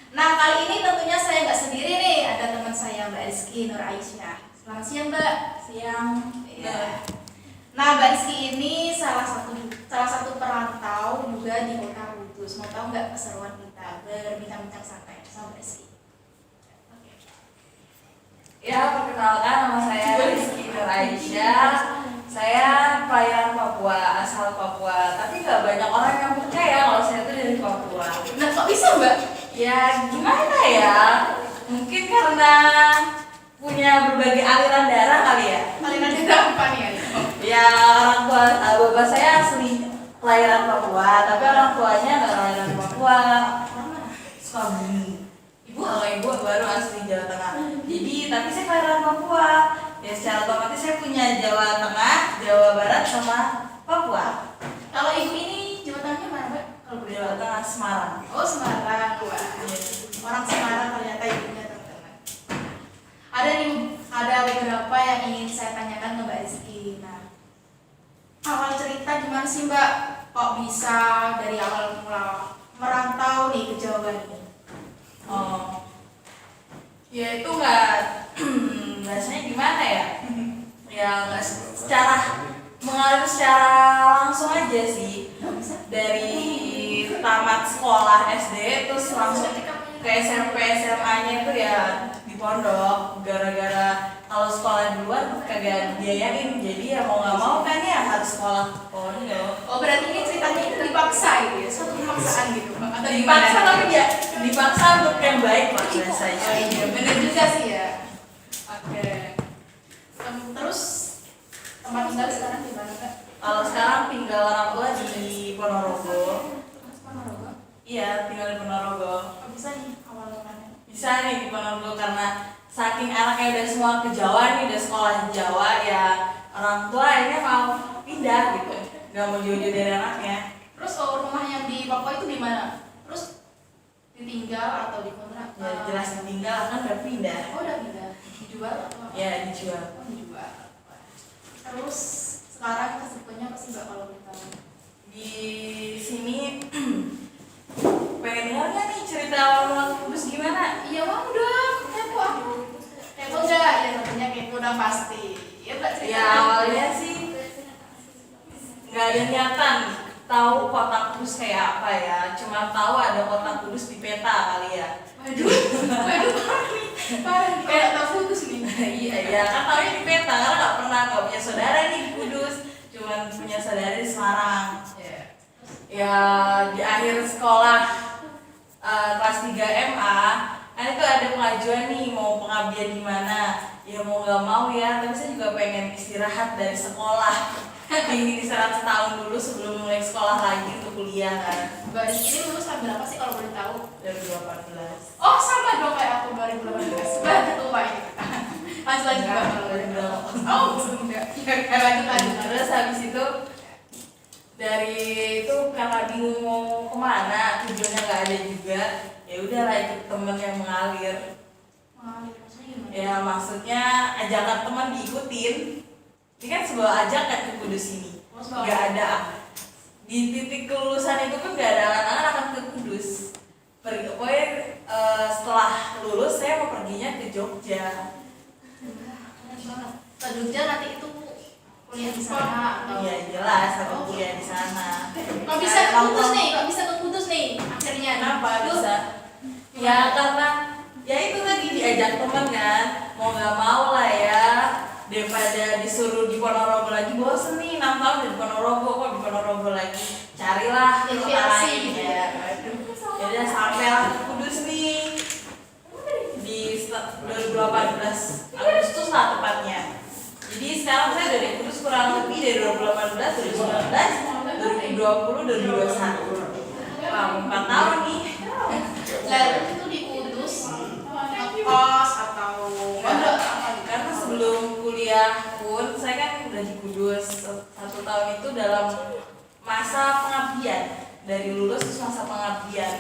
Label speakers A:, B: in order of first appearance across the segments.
A: Nah, kali ini tentunya saya nggak sendiri nih, ada teman saya Mbak Rizky Nur Aisyah. Selamat siang Mbak. Siang. Ya. Nah, Mbak Rizky ini salah satu perantau juga di Kota Kudus. Mau tahu nggak keseruan kita berbincang-bincang santai sama Mbak Rizky?
B: Ya, perkenalkan nama saya Rizky Nur Aisyah. Saya pelayan Papua, asal Papua. Tapi nggak banyak orang yang percaya kalau saya itu dari Papua.
A: Nah, kok bisa Mbak?
B: Ya, gimana ya? Mungkin karena punya berbagai aliran darah kali ya.
A: Aliran darah apa nih?
B: Ya, orang tua, bapak saya asli kelahiran Papua, tapi orang tuanya nggak kelahiran Papua. Sukabumi. Kalau ibu baru asli Jawa Tengah. Jadi, tapi saya kelahiran Papua. Ya, secara otomatis saya punya Jawa Tengah, Jawa Barat, sama Papua.
A: Kalau ibu ini Jawa Tengahnya mana Mbak? Kalau
B: Jawa Tengah, Semarang.
A: Oh, Semarang. Wah, orang Semarang ternyata ibunya teman-teman. Ada beberapa yang ingin saya tanyakan ke Mbak Rizky. Nah, awal cerita gimana sih Mbak? Kok bisa dari awal mula merantau nih ke Jawa ini?
B: Oh, ya itu nggak rasanya gimana ya? Ya nggak secara mengalir secara langsung aja sih. Dari tamat sekolah SD terus langsung ke SMP SMA-nya itu ya di pondok. Gara-gara kalau sekolah di luar kagak dibiayain, jadi ya mau nggak mau kan ya harus sekolah pondok.
A: Oh, berarti ini ceritanya itu dipaksa gitu ya? Suatu pemaksaan gitu Mbak? Atau
B: Dipaksa
A: gimana?
B: tapi ya dipaksa untuk yang baik lah biasanya.
A: Oh iya, bener juga sih ya. Oke. Terus tempat tinggal sekarang di mana Kak?
B: Kalau sekarang tinggal orang tua di Ponorogo.
A: Ponorogo.
B: Iya, tinggal di Ponorogo.
A: Oh, bisa nih awal mulanya.
B: Bisa nih di Ponorogo karena saking anaknya udah semua ke Jawa nih, udah sekolah di Jawa ya orang tua akhirnya mau pindah gitu. Gak mau jauh-jauh dari anaknya.
A: Terus rumah yang di Papua itu di mana? Terus ditinggal atau dikontrak?
B: Ya jelas ditinggal kan udah pindah.
A: Oh, udah pindah. Dijual atau apa?
B: Ya dijual.
A: Oh, dijual. Terus sekarang kesibukannya apa sih Mbak kalau kita?
B: Di sini pengen dengar nggak nih cerita awal-awal Kudus gimana?
A: Iya mau dong, kepo aku. Kepo enggak? Ya tentunya kepo dong pasti. Ya Mbak cerita.
B: Ya awalnya sih nggak ada niatan tahu kota Kudus kayak apa ya, cuma tahu ada kota Kudus di peta kali ya.
A: Waduh, parah nih, kayak tak putus nih.
B: Iya ya kan taunya di peta karena nggak punya saudara nih di Kudus, cuman punya saudara di Semarang. Ya di akhir sekolah kelas 3 MA kan itu ada pengajuan nih mau pengabdian di mana. Ya mau nggak mau ya, tapi saya juga pengen istirahat dari sekolah. Ingin istirahat setahun dulu sebelum mulai sekolah lagi untuk kuliah kan.
A: Mbak ini lulus tahun berapa sih kalau boleh tahu?
B: 2018.
A: Oh sama dong kayak aku 2018. Mbak tua ini. Lanjut Mbak kalau boleh tahu. Oh enggak. Ya lanjut.
B: Terus habis itu dari itu karena bingung mau kemana, tujuannya nggak ada juga, ya udahlah ikut temen yang mengalir.
A: Maksudnya gimana?
B: Ya maksudnya ajakan teman diikutin. Ini kan sebuah ajakan ke Kudus ini. Nggak ada di titik kelulusan itu kan nggak ada anak-anak akan ke Kudus. Pokoknya setelah lulus saya mau perginya ke Jogja.
A: Ke Jogja nanti itu kuliah di sana atau?
B: Iya jelas aku kuliah di sana.
A: Kok bisa ke Kudus nih? Kok bisa ke Kudus nih? Akhirnya
B: Kenapa bisa? Ya karena ya itu tadi diajak teman kan, mau nggak mau lah ya, daripada disuruh di Ponorogo lagi bosen nih 6 tahun di Ponorogo, kok di Ponorogo lagi carilah kota lain ya. Jadi sampai lah ke Kudus nih di 2018 Agustus lah tepatnya. Jadi sekarang saya dari Kudus kurang lebih dari 2018, 2019, 2020, 2021. Wah, 4 tahun nih.
A: Lalu itu di Kudus kos atau
B: Enggak, karena sebelum kuliah pun saya kan udah di Kudus 1 tahun itu dalam masa pengabdian, dari lulus terus masa pengabdian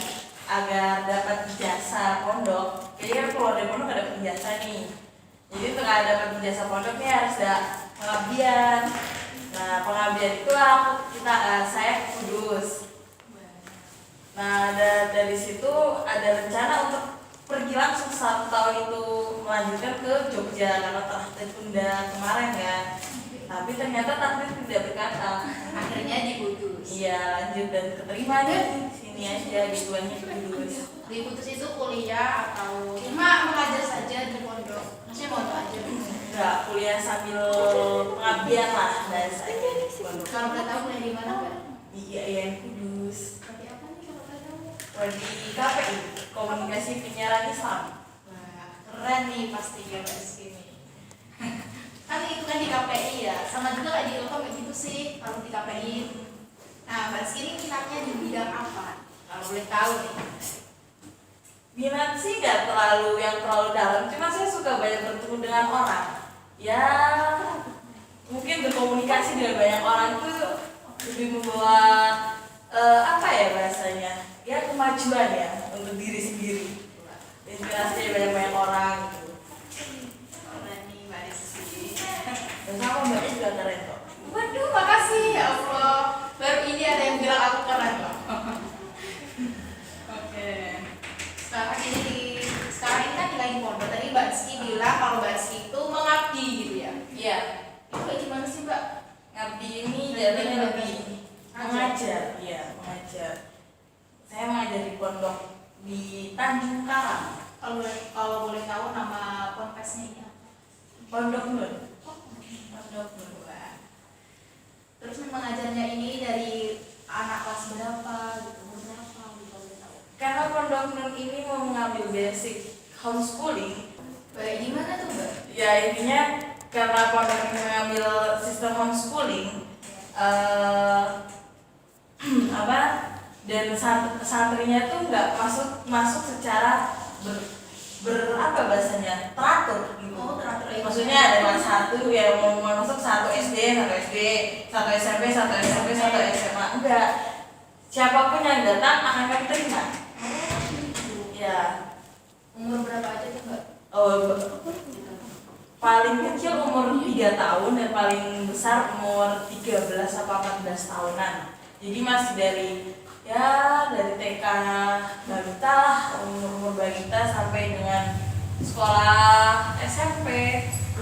B: agar dapat ijazah pondok. Jadi kan keluar dari pondok ada ijazah nih, jadi untuk dapat ijazah pondoknya harus ada pengabdian. Nah pengabdian itulah saya ke Kudus. Nah, dari situ ada rencana untuk pergi langsung 1 tahun itu melanjutkan ke Jogja karena telah tertunda kemarin kan. Tapi ternyata takdir tidak berkata.
A: Akhirnya diputus.
B: Iya, lanjut dan keterima deh. Sini aja gituannya Kudus.
A: Diputus itu kuliah atau cuma mengajar saja di pondok? Maksudnya pondok aja?
B: Enggak, kuliah sambil pengabdian lah dari saya di pondok.
A: Kalau boleh tahu kuliah di mana, Mbak?
B: Di IAIN Kudus.
A: Seperti apa nih kalau boleh tahu?
B: Di KPI, Komunikasi Penyiaran Islam.
A: Wah, keren nih pastinya Mbak Rizky nih. Kan itu kan di KPI ya, sama juga kayak di Ilkom kayak gitu sih kalau di KPI. Nah, Mbak Rizky ini minatnya di bidang apa? Kalau boleh tahu nih.
B: Minat sih nggak terlalu dalam, cuma saya suka banyak bertemu dengan orang. Ya, mungkin berkomunikasi dengan banyak orang itu lebih membawa apa ya bahasanya? Ya kemajuan ya untuk diri sendiri. Inspirasi dari banyak orang gitu.
A: Keren nih Mbak Rizky.
B: Dan sama mbaknya juga keren kok.
A: Waduh, makasih ya Allah. Baru ini ada yang bilang aku keren loh. Oke. Sekarang ini kan tinggal di pondok. Tadi Mbak Rizky bilang kalau Mbak Rizky itu mengabdi gitu ya.
B: Iya,
A: Itu kayak gimana sih Mbak?
B: ngabdi ini jadinya lebih mengajar, iya mengajar. Saya mengajar di pondok di Tanjung Karang,
A: Kalau boleh tahu nama ponpesnya ini apa?
B: Pondok Nur.
A: Pondok Nur. Terus mengajarnya ini dari anak kelas berapa gitu, umur berapa gitu boleh tahu.
B: Karena Pondok Nur ini mau mengambil basic homeschooling,
A: Kayak gimana tuh Mbak?
B: ya intinya karena Pondok ini mengambil sistem homeschooling, apa dan santrinya tuh nggak masuk secara apa bahasanya teratur gitu.
A: Oh, teratur ya.
B: Maksudnya ada kelas 1 ya mau masuk 1 SD, 1 SMP, 1 SMP, 1 SMA. Enggak. Siapapun yang datang akan kami terima.
A: Oh, gitu.
B: Ya.
A: Umur berapa aja tuh Mbak?
B: Oh, paling kecil umur 3 tahun dan paling besar umur 13 atau 14 tahunan. Jadi masih dari TK balita lah, umur balita sampai dengan sekolah SMP.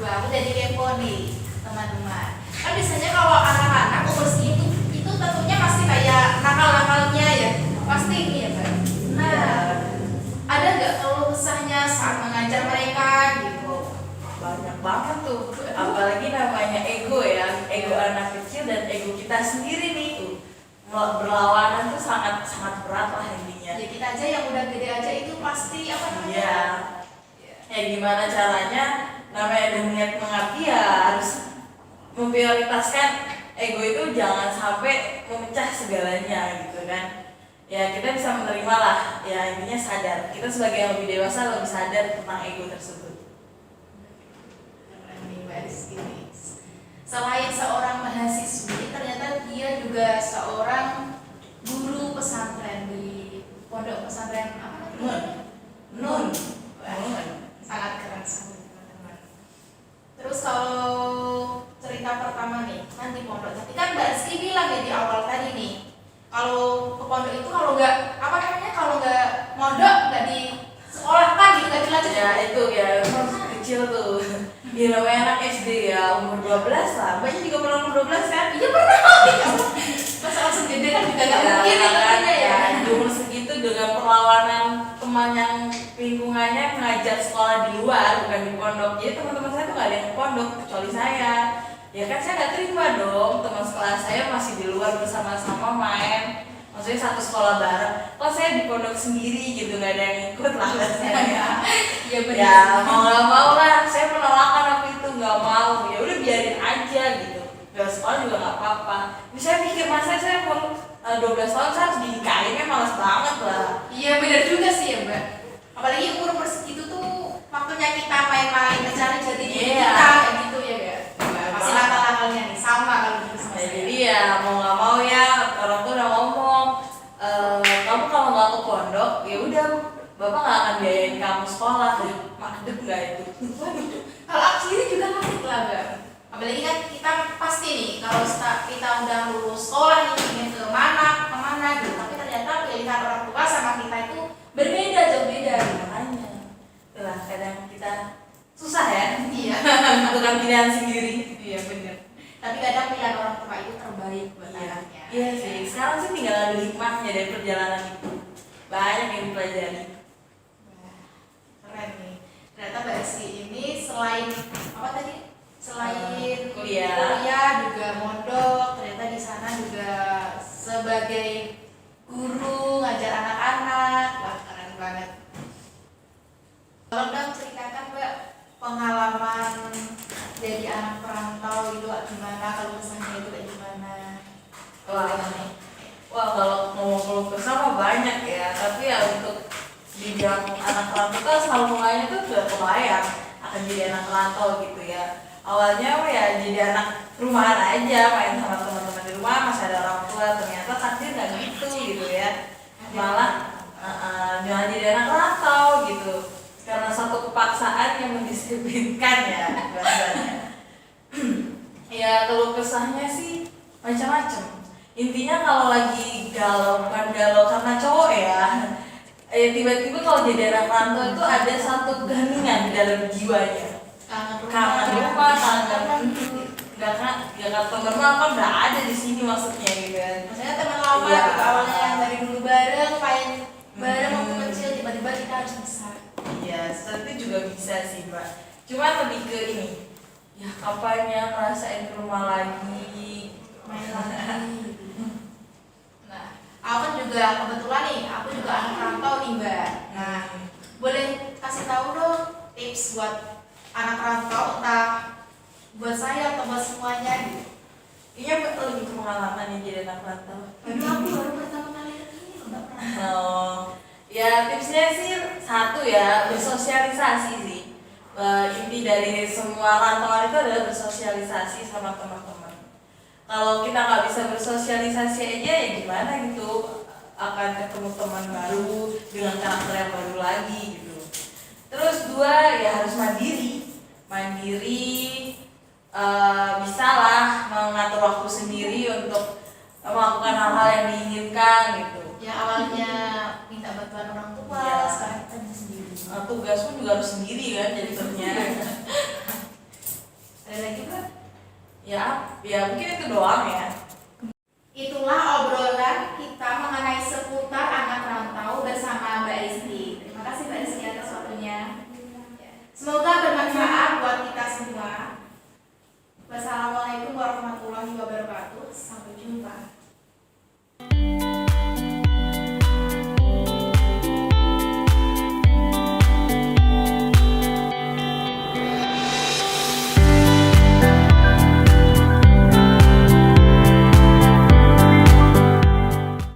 A: Wah, aku jadi kepo nih teman-teman. Kan biasanya kalau anak-anak umur segitu itu tentunya masih kayak nakal-nakalnya ya, pasti ini ya Mbak. Nah, ada nggak keluh kesahnya saat mengajar mereka gitu?
B: Banyak banget tuh, apalagi namanya ego ya, ego anak kecil dan ego kita sendiri nih tuh. Berlawanan tuh sangat berat lah intinya.
A: Ya kita aja yang udah gede aja itu pasti apa namanya?
B: Iya. Ya gimana caranya, namanya ada niat mengabdi ya harus memprioritaskan ego itu jangan sampai memecah segalanya gitu kan. Ya kita bisa menerima lah, ya intinya sadar. Kita sebagai yang lebih dewasa lebih sadar tentang ego tersebut.
A: Keren nih Mbak Rizky nih. Selain seorang mahasiswi, ternyata dia juga seorang guru pesantren di pondok pesantren apa namanya?
B: Nun.
A: Wah, sangat keren sekali teman-teman. Terus kalau cerita pertama nih, kan di pondok. Tapi kan Mbak Rizky bilang ya di awal tadi nih, kalau ke pondok itu kalau nggak apa namanya, kalau nggak mondok nggak di sekolahkan gitu, nggak dilanjutkan.
B: Ya itu ya kecil tuh. Ya namanya anak SD ya umur 12 lah. Banyak juga pernah umur 12 kan?
A: Iya pernah. Masa langsung gede kan juga nggak mungkin ya tentunya ya.
B: Di umur segitu dengan perlawanan teman yang lingkungannya mengajar sekolah di luar bukan di pondok. Jadi teman-teman saya tuh nggak ada yang di pondok kecuali saya. Ya kan saya nggak terima dong teman sekolah saya masih di luar bersama-sama main. Maksudnya satu sekolah bareng. Kok saya di pondok sendiri gitu nggak ada yang ikut lah saya.
A: Iya benar.
B: Ya mau nggak mau lah. Saya penolakan waktu itu nggak mau. Ya udah biarin aja gitu. Gak sekolah juga nggak apa-apa. Jadi saya pikir masa saya umur 12 tahun saya harus dinikahinnya malas banget lah.
A: Iya benar juga sih ya Mbak. Apalagi umur segitu tuh waktunya kita main-main mencari jati diri
B: Iya.
A: kita kayak gitu ya Mbak. Masih nakal-nakalnya nih sama kalau gitu sama
B: Ya,
A: saya.
B: jadi ya mau nggak mau ya orang tuh udah ngomong kamu kalau nggak ke pondok ya udah bapak nggak akan biayain kamu sekolah. Madep nggak itu?
A: Kalau aku sendiri juga kaget lah Mbak. Apalagi kan kita pasti nih kalau kita udah lulus sekolah nih ingin kemana gitu. Tapi ternyata ternyata pilihan orang tua sama kita itu berbeda, jauh beda.
B: Makanya itulah kadang kita susah ya
A: Iya.
B: menentukan pilihan sendiri.
A: Iya benar. Tapi kadang pilihan orang tua itu terbaik buat anaknya.
B: Iya sih, sekarang sih tinggal ambil hikmahnya dari perjalanan itu. Banyak yang dipelajari.
A: Wah, keren nih. Ternyata Mbak Rizky ini selain apa tadi? Selain
B: Kuliah.
A: juga mondok. Ternyata di sana juga sebagai guru ngajar anak-anak. Wah, keren banget. Kalau dong ceritakan Mbak pengalaman jadi anak perantau itu gimana, kalau kesannya itu kayak gimana?
B: Wah, kalau ngomong keluh kesah mah banyak ya, tapi ya untuk dibilang anak rantau kan selalu mulainya tuh udah kebayang akan jadi anak rantau gitu ya. Awalnya ya jadi anak rumahan aja, main sama teman-teman di rumah, masih ada orang tua, ternyata takdir nggak gitu gitu ya. Malah jangan jadi anak rantau gitu, karena satu kepaksaan yang mendisiplinkan ya bahasanya. Ya keluh kesahnya sih macam-macam. Intinya kalau lagi galau, bukan galau karena cowok ya, tiba-tiba kalau jadi anak rantau itu ada satu keheningan di dalam jiwanya. Kangen rumah, kangen gak teman rumah kan udah ada di sini maksudnya gitu kan.
A: Maksudnya teman lama
B: Iya.
A: gitu, awalnya yang dari dulu bareng, main bareng waktu kecil, tiba-tiba kita harus besar.
B: Iya, seperti juga bisa sih Mbak. Cuman lebih ke ini, ya kapannya ngerasain ke rumah lagi,
A: Main lagi. Nah, aku kan juga kebetulan nih, aku juga anak rantau nih Mbak. Nah, boleh kasih tahu dong tips buat anak rantau, entah buat saya atau buat semuanya gitu.
B: Iya Mbak, lebih ke pengalaman yang jadi anak rantau.
A: Aduh, aku baru pertama kali ini loh Mbak.
B: Oh, ya tipsnya sih satu ya, bersosialisasi sih. Inti dari semua rantauan itu adalah bersosialisasi sama teman-teman. Kalau kita nggak bisa bersosialisasi aja ya gimana gitu, akan ketemu teman baru dengan karakter yang baru lagi gitu. Terus dua ya harus mandiri, bisalah mengatur waktu sendiri untuk melakukan hal-hal yang diinginkan gitu.
A: Ya awalnya minta bantuan orang tua,
B: Iya.
A: sekarang kita bisa sendiri.
B: Tugas pun juga harus sendiri kan jadinya.
A: Ada lagi Mbak?
B: Ya mungkin itu doang ya.
A: Itulah obrolan kita mengenai seputar anak rantau bersama Mbak Rizky. Terima kasih Mbak Rizky atas waktunya. Semoga bermanfaat buat kita semua. Wassalamualaikum warahmatullahi wabarakatuh. Sampai jumpa.